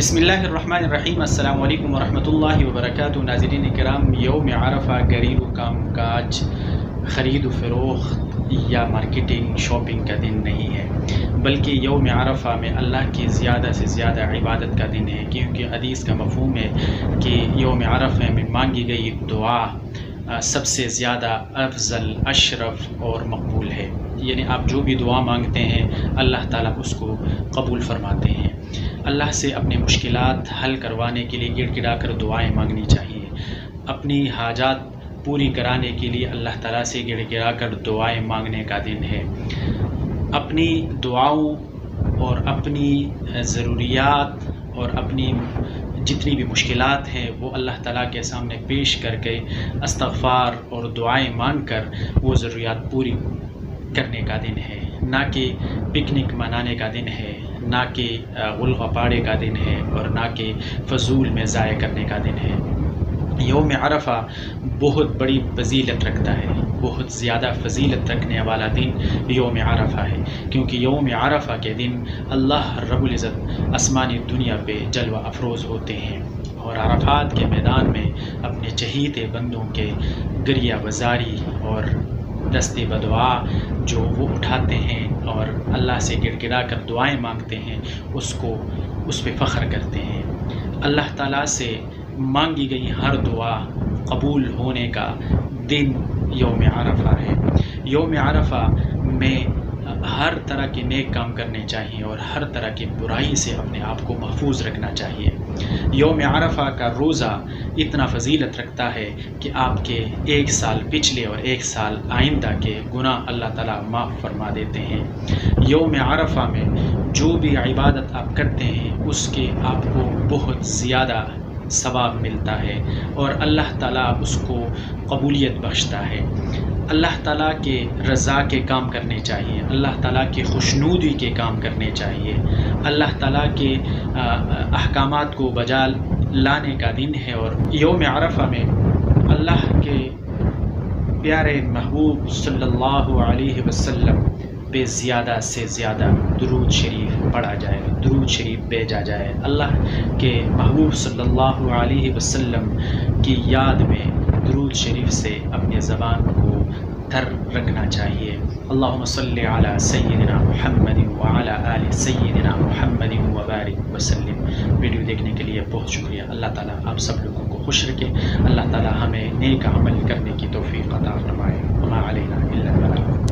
بسم اللہ الرحمن الرحیم۔ السلام علیکم ورحمۃ اللہ وبرکاتہ۔ ناظرین کرام، یوم عرفہ گھریلو و کام کاج، خرید و فروخت یا مارکیٹنگ شاپنگ کا دن نہیں ہے، بلکہ یوم عرفہ میں اللہ کی زیادہ سے زیادہ عبادت کا دن ہے، کیونکہ حدیث کا مفہوم ہے کہ یوم عرفہ میں مانگی گئی دعا سب سے زیادہ افضل، اشرف اور مقبول ہے۔ یعنی آپ جو بھی دعا مانگتے ہیں اللہ تعالیٰ اس کو قبول فرماتے ہیں۔ اللہ سے اپنے مشکلات حل کروانے کے لیے گڑ گڑا کر دعائیں مانگنی چاہیے۔ اپنی حاجات پوری کرانے کے لیے اللہ تعالیٰ سے گڑ گڑا کر دعائیں مانگنے کا دن ہے۔ اپنی دعاؤں اور اپنی ضروریات اور اپنی جتنی بھی مشکلات ہیں وہ اللہ تعالیٰ کے سامنے پیش کر کے استغفار اور دعائیں مانگ کر وہ ضروریات پوری کرنے کا دن ہے، نہ کہ پکنک منانے کا دن ہے، نہ کہ غلغپاڑے کا دن ہے، اور نہ کہ فضول میں ضائع کرنے کا دن ہے۔ یوم عرفہ بہت بڑی فضیلت رکھتا ہے، بہت زیادہ فضیلت رکھنے والا دن یوم عرفہ ہے، کیونکہ یوم عرفہ کے دن اللہ رب العزت آسمانی دنیا پہ جلوہ افروز ہوتے ہیں اور عرفات کے میدان میں اپنے چہیتے بندوں کے گریہ وزاری اور دست بدعا جو وہ اٹھاتے ہیں اور اللہ سے گڑ گڑا کر دعائیں مانگتے ہیں، اس پہ فخر کرتے ہیں۔ اللہ تعالیٰ سے مانگی گئی ہر دعا قبول ہونے کا دن یوم عرفہ ہے۔ یوم عرفہ میں ہر طرح کے نیک کام کرنے چاہیے اور ہر طرح کی برائی سے اپنے آپ کو محفوظ رکھنا چاہیے۔ یوم عرفہ کا روزہ اتنا فضیلت رکھتا ہے کہ آپ کے ایک سال پچھلے اور ایک سال آئندہ کے گناہ اللہ تعالیٰ معاف فرما دیتے ہیں۔ یوم عرفہ میں جو بھی عبادت آپ کرتے ہیں اس کے آپ کو بہت زیادہ ثواب ملتا ہے اور اللہ تعالیٰ اس کو قبولیت بخشتا ہے۔ اللہ تعالیٰ کے رضا کے کام کرنے چاہیے، اللہ تعالیٰ کی خوشنودی کے کام کرنے چاہیے، اللہ تعالیٰ کے احکامات کو بجا لانے کا دن ہے۔ اور یوم عرفہ میں اللہ کے پیارے محبوب صلی اللہ علیہ وسلم پہ زیادہ سے زیادہ درود شریف پڑھا جائے، درود شریف بھیجا جائے۔ اللہ کے محبوب صلی اللہ علیہ وسلم کی یاد میں درود شریف سے اپنے زبان کو تر رکھنا چاہیے۔ اللہم صلی علی سیدنا محمد وعلی آل سیدنا محمد وبارک وسلم۔ ویڈیو دیکھنے کے لیے بہت شکریہ۔ اللہ تعالیٰ آپ سب لوگوں کو خوش رکھے، اللہ تعالیٰ ہمیں نیک عمل کرنے کی توفیق عطا فرمائے۔ وما علینا الا البلاغ۔